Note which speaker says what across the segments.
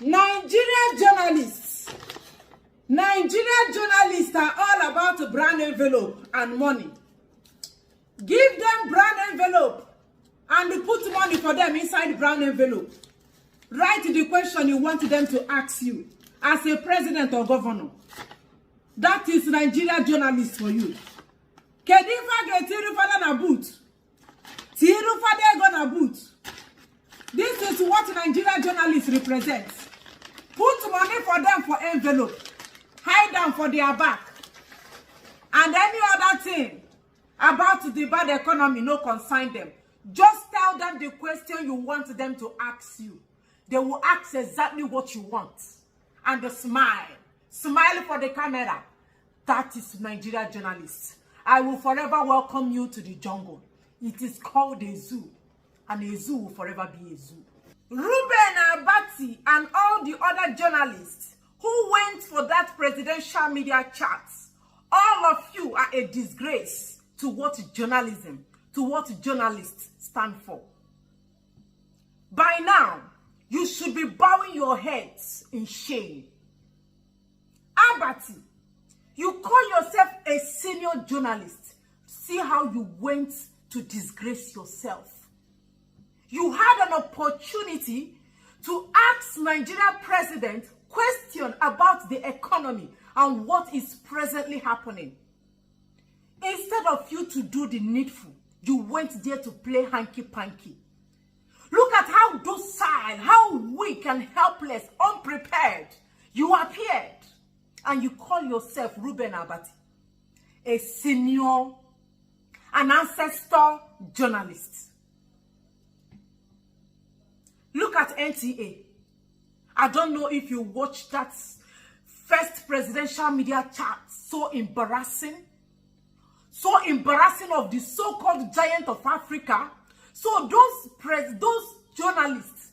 Speaker 1: Nigerian journalists are all about brown envelope and money. Give them brown envelope and put money for them inside brown envelope. Write the question you want them to ask you as a president or governor. That is Nigerian journalists for you. Kedifa get tirufada na boot. Tirufada go na boot. This is what Nigerian journalists represent. Put money for them for envelope. Hide them for their back. And any other thing about the bad economy, no concern them. Just tell them the question you want them to ask you. They will ask exactly what you want. And they smile. Smile for the camera. That is Nigerian journalists. I will forever welcome you to the jungle. It is called a zoo. And a zoo will forever be a zoo. Ruben Abati and all the other journalists who went for that presidential media chat, all of you are a disgrace to what journalism, to what journalists stand for. By now, you should be bowing your heads in shame. Abati, you call yourself a senior journalist. See how you went to disgrace yourself. You had an opportunity to ask Nigerian president question about the economy and what is presently happening. Instead of you to do the needful, you went there to play hanky-panky. Look at how docile, how weak and helpless, unprepared you appeared. And you call yourself Ruben Abati, a senior, an ancestor journalist. Look at NTA. I don't know if you watched that first presidential media chat. So embarrassing. So embarrassing of the so-called giant of Africa. So those journalists,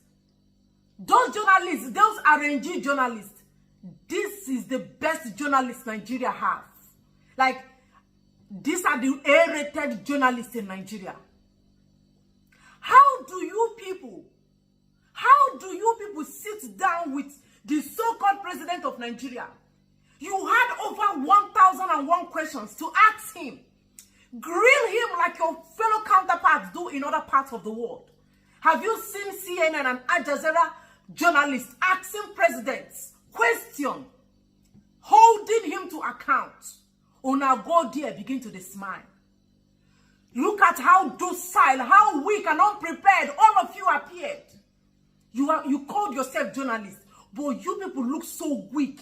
Speaker 1: those RNG journalists, this is the best journalists Nigeria have. Like, these are the A-rated journalists in Nigeria. How do you people sit down with the so-called president of Nigeria? You had over 1,001 questions to ask him. Grill him like your fellow counterparts do in other parts of the world. Have you seen CNN and Al Jazeera journalists asking presidents question, holding him to account? Una go there, begin to smile. Look at how docile, how weak and unprepared all of you appeared. You called yourself journalists, but you people look so weak.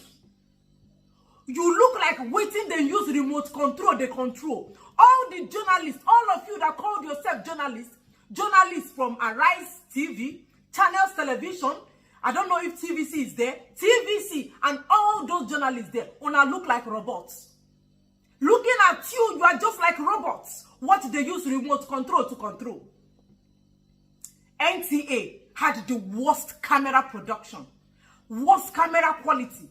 Speaker 1: You look like waiting they use remote control, they control. All the journalists, all of you that called yourself journalists from Arise TV, Channels Television, I don't know if TVC is there, TVC, and all those journalists there, una look like robots. Looking at you, you are just like robots. What they use remote control to control. NTA had the worst camera production, worst camera quality.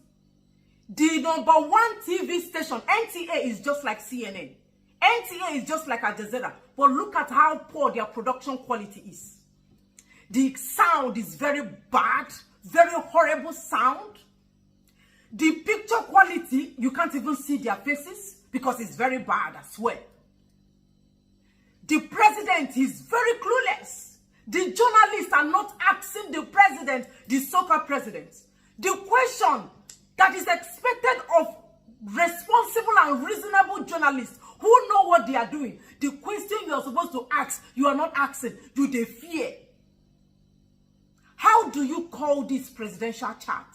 Speaker 1: The #1 TV station, NTA, is just like CNN. NTA is just like Al Jazeera. But look at how poor their production quality is. The sound is very bad, very horrible sound. The picture quality, you can't even see their faces because it's very bad, I swear. The president is very clueless. The journalists are not asking the president, the so-called president, the question that is expected of responsible and reasonable journalists who know what they are doing. The question you are supposed to ask, you are not asking. You they fear. How do you call this presidential chat?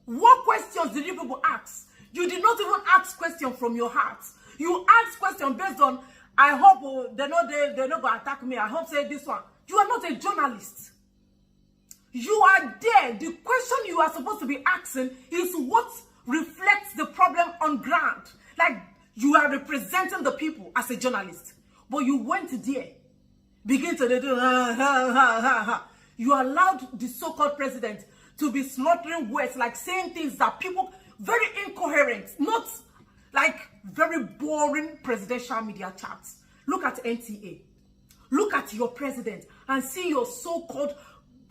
Speaker 1: What questions did you people ask? You did not even ask questions from your heart. You asked questions based on, I hope they're not going to attack me. I hope say this one. You are not a journalist. You are there. The question you are supposed to be asking is what reflects the problem on ground. Like, you are representing the people as a journalist. But you went there. Begin to do, You allowed the so-called president to be slaughtering words, like saying things that people, very incoherent, not like very boring presidential media chats. Look at NTA. Look at your president and see your so-called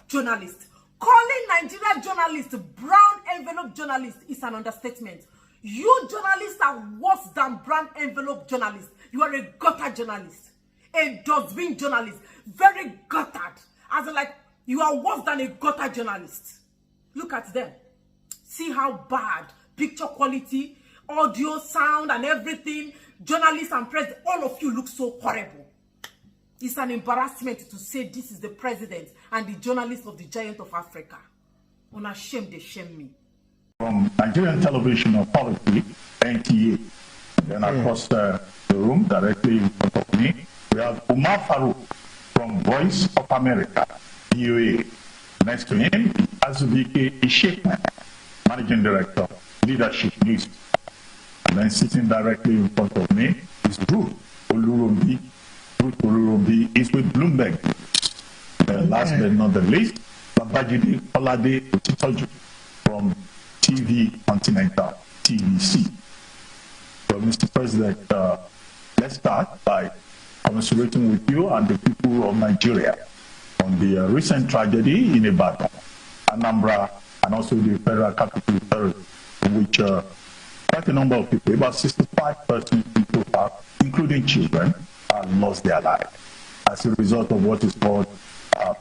Speaker 1: journalist calling Nigeria gutter journalist, brown envelope journalist is an understatement. You journalists are worse than brown envelope journalists. You are a gutter journalist, a dustbin journalist, very guttered. As in, like, you are worse than a gutter journalist. Look at them. See how bad picture quality, audio, sound, and everything. Journalists and press, all of you look so horrible. It's an embarrassment to say this is the president and the journalist of the giant of Africa. On a shame, they shame me.
Speaker 2: From Nigerian Television Authority, NTA. Then across the room, directly in front of me, we have Umar Farouk from Voice of America, VOA. Next to him, Azubike Ishekman, Managing Director, Leadership News. And then sitting directly in front of me is Ruth Olurumbi. Ruth Olurumbi is with Bloomberg. Last but not the least, Babajide Olade Otitoju from TV Continental, TVC. So, Mr. President, let's start by commiserating with you and the people of Nigeria on the recent tragedy in Ibadan, Anambra, and also the federal capital territory, in which quite a number of people, about 65% people, including children, lost their lives as a result of what is called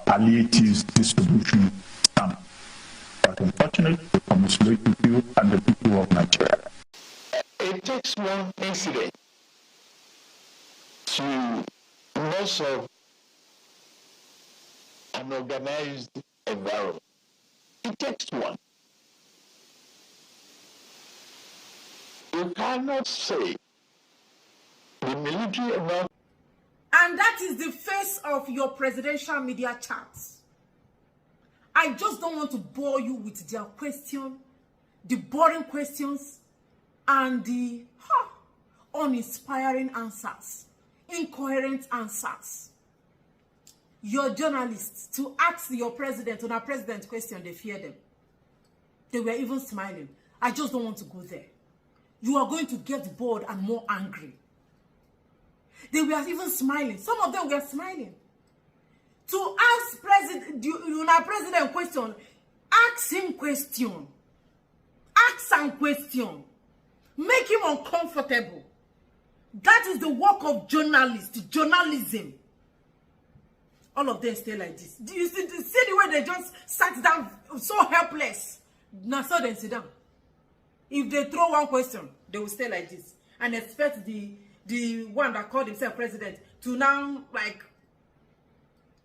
Speaker 2: palliative distribution stamp. But unfortunately, to commiserate with you and the people of Nigeria.
Speaker 3: It takes one incident to mess up an organized environment. It takes one. You cannot say the military amount.
Speaker 1: And that is the face of your presidential media chats. I just don't want to bore you with their question, the boring questions, and the uninspiring answers, incoherent answers. Your journalists, to ask your president on a president question, they fear them. They were even smiling. I just don't want to go there. You are going to get bored and more angry. They were even smiling. Some of them were smiling. To ask president question, ask him question. Ask some question. Make him uncomfortable. That is the work of journalists, journalism. All of them stay like this. Do you see the way they just sat down so helpless? Now so they sit down. If they throw one question, they will stay like this and expect the one that called himself president to now like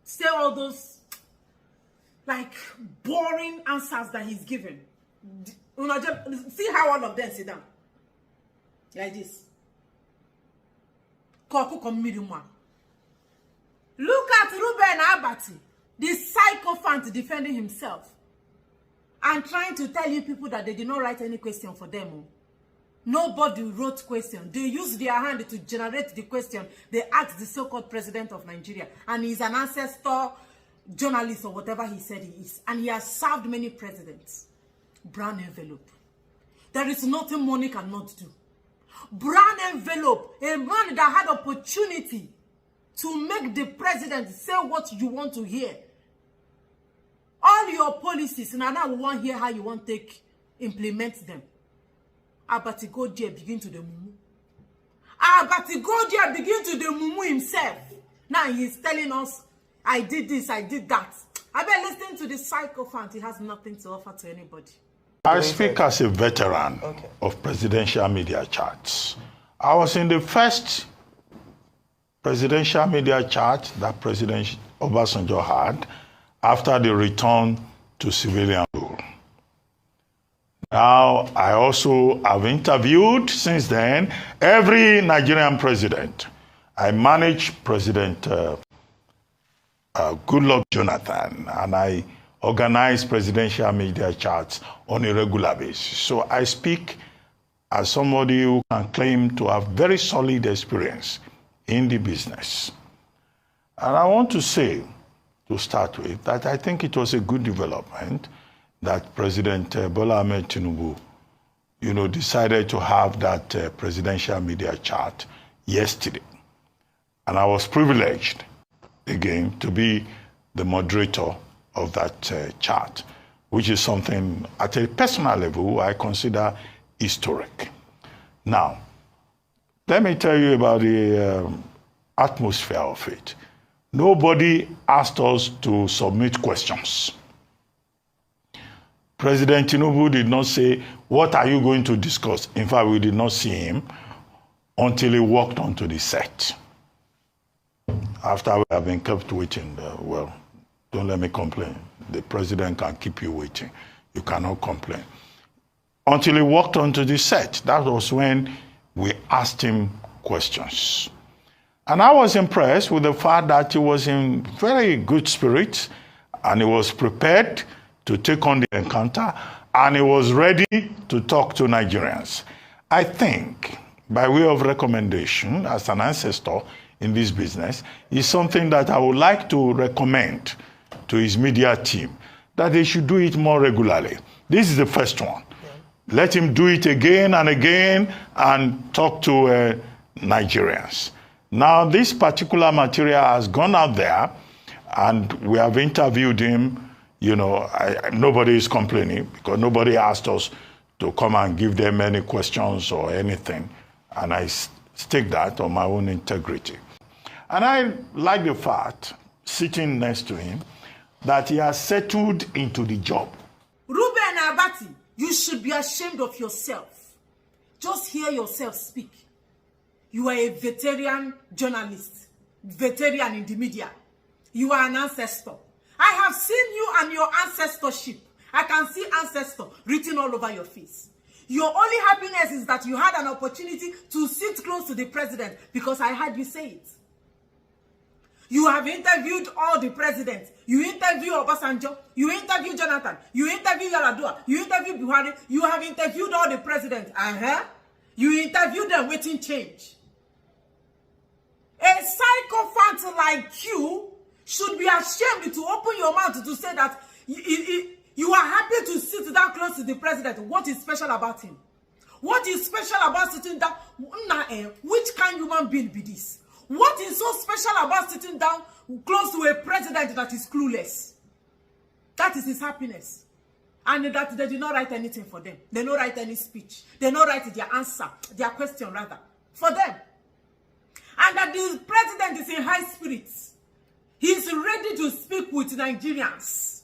Speaker 1: say all those like boring answers that he's given. See how all of them sit down like this. Look at Ruben Abati, the sycophant defending himself and trying to tell you people that they did not write any question for them. Nobody wrote question. They used their hand to generate the question. They asked the so-called president of Nigeria, and he's an ancestor journalist or whatever he said he is, and he has served many presidents. Brown envelope. There is nothing money cannot do. Brown envelope, a man that had opportunity to make the president say what you want to hear. All your policies, and now we want to hear how you want to implement them. Abati go there begin to the mumu. Abati go there begin to the mumu himself. Now he's telling us, I did this, I did that. I bet listening to the sycophant, he has nothing to offer to anybody.
Speaker 4: I speak as a veteran of presidential media chats. I was in the first presidential media chat that President Obasanjo had after the return to civilian rule. Now, I also have interviewed since then every Nigerian president. I managed President Goodluck Jonathan, and I organize presidential media chats on a regular basis. So I speak as somebody who can claim to have very solid experience in the business. And I want to say, to start with, that I think it was a good development that President Bola Ahmed Tinubu, decided to have that presidential media chat yesterday. And I was privileged, again, to be the moderator of that chat. which is something at a personal level I consider historic. Now, let me tell you about the atmosphere of it. Nobody asked us to submit questions. President Tinubu did not say, what are you going to discuss? In fact, we did not see him until he walked onto the set. After we have been kept waiting, well, don't let me complain. The president can keep you waiting. You cannot complain. Until he walked onto the set, that was when we asked him questions. And I was impressed with the fact that he was in very good spirits and he was prepared to take on the encounter and he was ready to talk to Nigerians. I think, by way of recommendation, as an ancestor in this business, is something that I would like to recommend to his media team, that they should do it more regularly. This is the first one. Let him do it again and again and talk to Nigerians. Now, this particular material has gone out there and we have interviewed him. You know, nobody is complaining because nobody asked us to come and give them any questions or anything. And I stake that on my own integrity. And I like the fact, sitting next to him, that he has settled into the job.
Speaker 1: Ruben Abati, you should be ashamed of yourself. Just hear yourself speak. You are a veteran journalist, veteran in the media. You are an ancestor. I have seen you and your ancestorship. I can see ancestor written all over your face. Your only happiness is that you had an opportunity to sit close to the president because I heard you say it. You have interviewed all the presidents. You interviewed Obasanjo. You interviewed Jonathan. You interviewed Yaradua. You interviewed Buhari. You have interviewed all the presidents. You interviewed them waiting change. A sycophant like you should be ashamed to open your mouth to say that you are happy to sit down close to the president. What is special about him? What is special about sitting down? Which kind of human being be this? What is so special about sitting down close to a president that is clueless? That is his happiness. And that they did not write anything for them. They don't write any speech. They don't write their answer, their question rather, for them. And that the president is in high spirits. He is ready to speak with Nigerians.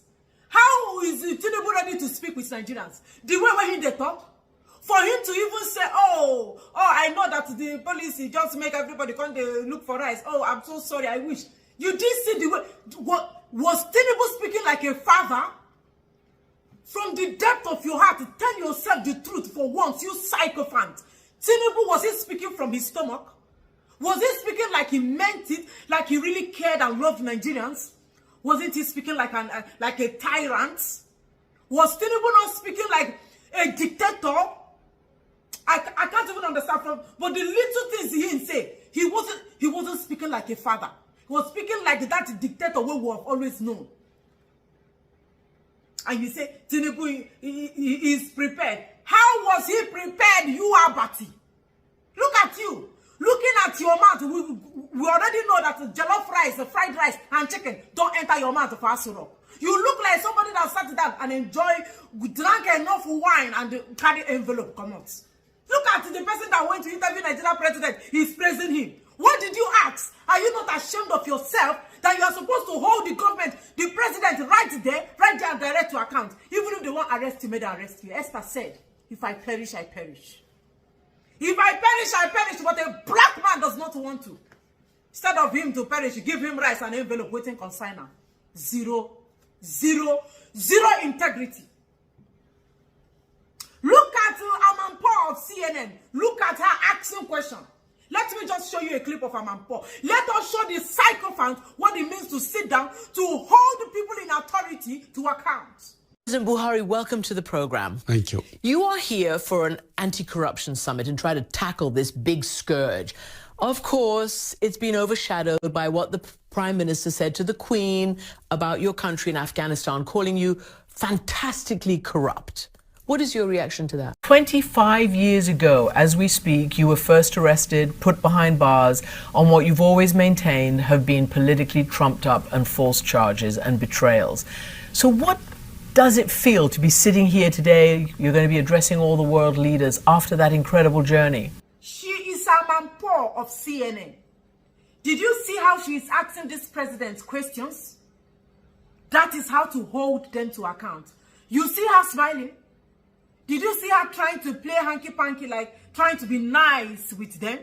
Speaker 1: How is Tinubu ready to speak with Nigerians? The way when they talk? For him to even say, oh, I know that the police just make everybody come they look for rice. Oh, I'm so sorry, I wish. You did see the way. Was Tinubu speaking like a father? From the depth of your heart, tell yourself the truth for once, you sycophant. Tinubu, was he speaking from his stomach? Was he speaking like he meant it, like he really cared and loved Nigerians? Wasn't he speaking like a tyrant? Was Tinubu not speaking like a dictator? I can't even understand but the little things he say, he wasn't speaking like a father. He was speaking like that dictator we have always known. And you say Tinubu he is prepared. How was he prepared, you Abati? Look at you. Looking at your mouth, we already know that jollof rice, fried rice, and chicken don't enter your mouth for Asuro. You look like somebody that sat down and drank enough wine and carry envelope come out. Look at the person that went to interview Nigerian president. He's praising him. What did you ask? Are you not ashamed of yourself that you are supposed to hold the government, the president, right there and direct to account? Even if they won't arrest you, may they arrest you. Esther said, if I perish, I perish. If I perish, I perish. But a black man does not want to. Instead of him to perish, you give him rice and envelope waiting consignor. Zero integrity. Look at Amanpo of CNN. Look at her asking question. Let me just show you a clip of Amanpo. Let us show the sycophant what it means to sit down, to hold the people in authority to account.
Speaker 5: President Buhari, welcome to the program.
Speaker 6: Thank you.
Speaker 5: You are here for an anti-corruption summit and try to tackle this big scourge. Of course, it's been overshadowed by what the Prime Minister said to the Queen about your country in Afghanistan, calling you fantastically corrupt. What is your reaction to that? 25 years ago, as we speak, you were first arrested, put behind bars on what you've always maintained have been politically trumped up and false charges and betrayals. So what does it feel to be sitting here today? You're going to be addressing all the world leaders after that incredible journey.
Speaker 1: She is a man poor of CNN. Did you see how she is asking this president questions? That is how to hold them to account. You see her smiling? Did you see her trying to play hanky-panky, like trying to be nice with them?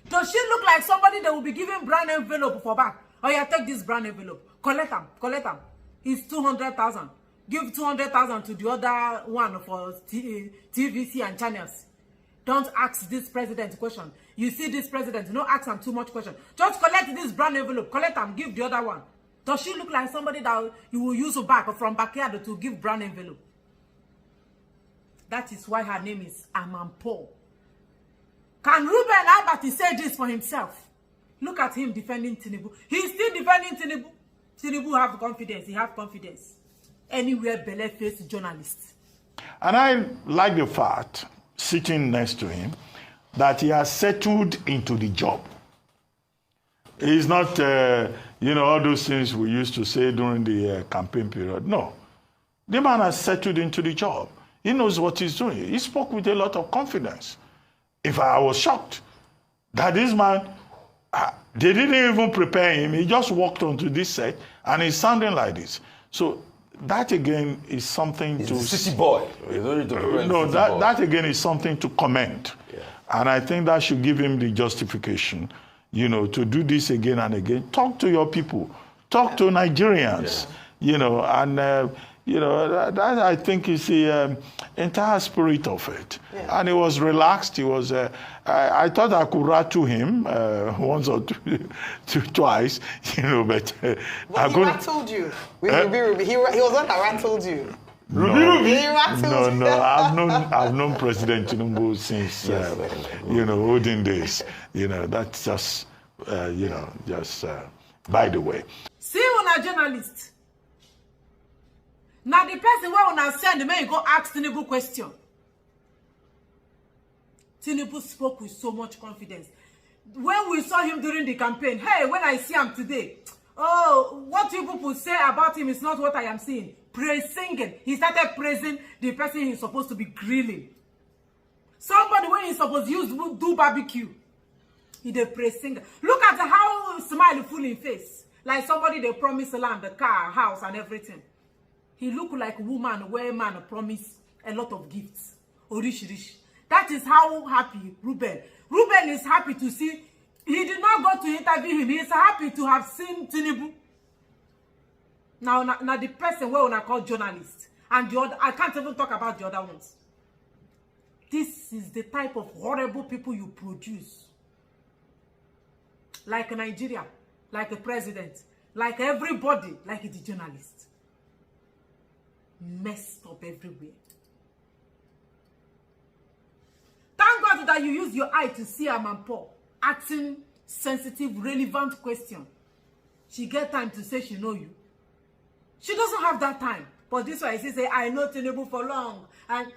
Speaker 1: Does she look like somebody that will be giving brown envelope for back? Oh yeah, take this brown envelope. Collect them. It's 200,000. Give 200,000 to the other one for TVC and channels. Don't ask this president question. You see this president, don't ask him too much question. Just collect this brown envelope. Collect them, give the other one. Does she look like somebody that you will use back from backyard to give brown envelope? That is why her name is Paul. Can Ruben Abati say this for himself? Look at him defending Tinubu. He's still defending Tinubu. Tinubu have confidence. He have confidence. Anywhere belle-faced journalists.
Speaker 4: And I like the fact, sitting next to him, that he has settled into the job. He's not, all those things we used to say during the campaign period. No. The man has settled into the job. He knows what he's doing. He spoke with a lot of confidence. I was shocked that this man, they didn't even prepare him. He just walked onto this set and he's sounding like this. So that again is something
Speaker 6: he's
Speaker 4: to...
Speaker 6: He's a city boy.
Speaker 4: That again is something to commend. Yeah. And I think that should give him the justification, to do this again and again. Talk to your people. Talk to Nigerians, that I think is the entire spirit of it. Yeah. And he was relaxed. He was, I thought I could rattle him once or twice, but...
Speaker 7: He rattled you. He was one that rattled you.
Speaker 4: No, I've known President Tinubu since, olden days. That's just, by the way.
Speaker 1: See when a journalist. Now the person where when I send me go ask Tinubu question. Tinubu spoke with so much confidence. When we saw him during the campaign, hey, when I see him today, oh, what you people say about him is not what I am seeing. Singing. He started praising the person he's supposed to be grilling. Somebody when he's supposed to do barbecue, he did praise singer. Look at how smile full in face. Like somebody they promised land, the car, house, and everything. He looked like a woman where man promised a lot of gifts. Rich. That is how happy Ruben. Ruben is happy to see. He did not go to interview him. He is happy to have seen Tinubu. Now the person where I call journalist. And the other, I can't even talk about the other ones. This is the type of horrible people you produce. Like Nigeria, like the president, like everybody, like the journalist. Messed up everywhere. Thank God that you use your eye to see Paul asking sensitive, relevant question. She get time to say she know you. She doesn't have that time. But this way, she say, I know Tinubu for long. And